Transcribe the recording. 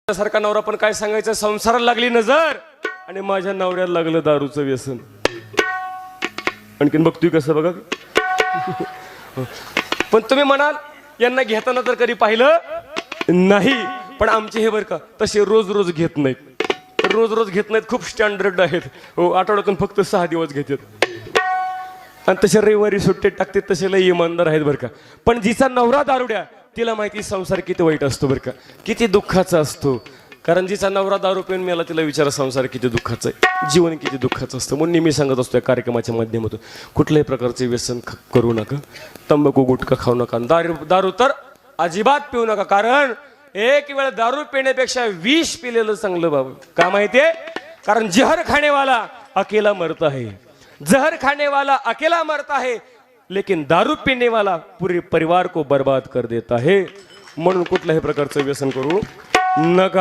सारखा नवरा पण काय सांगायचं, संसाराला लागली नजर आणि माझ्या नवऱ्याला लागलं दारूचं व्यसन. आणखीन बघतोय कसं बघा. पण तुम्ही म्हणाल यांना घेताना तर कधी पाहिलं नाही, पण आमचे हे बरं का तसे रोज रोज घेत नाहीत. रोज रोज घेत नाहीत, खूप स्टँडर्ड आहेत. हो, आठवड्यातून फक्त 6 दिवस घेतात आणि तसे रविवारी सुट्टे टाकते. तसे लई इमानदार आहेत बरं का. पण जिचा नवरा दारुड्या तिला माहिती संसार किती वाईट असतो बरं का, किती दुःखाचा असतो. कारण जिचा नवरा दारू पिऊन मेला तिला विचारा संसार किती दुःखाचा आहे, जीवन किती दुःखाचं असतं. म्हणून मी सांगत असतो या कार्यक्रमाच्या माध्यमातून, कुठल्याही प्रकारचे व्यसन करू नका, तंबाखू गुटखा खाऊ नका, दारू तर अजिबात पिऊ नका. कारण एक वेळ दारू पिण्यापेक्षा विष पिलेलं चांगलं बाबा. का माहितीये? कारण जहर खाने वाला अकेला मरता है, जहर खाने वाला अकेला मरता है, लेकिन दारू पीने वाला पूरे परिवार को बर्बाद कर देता है. म्हणून कुठल्याही प्रकारचं व्यसन करू नका.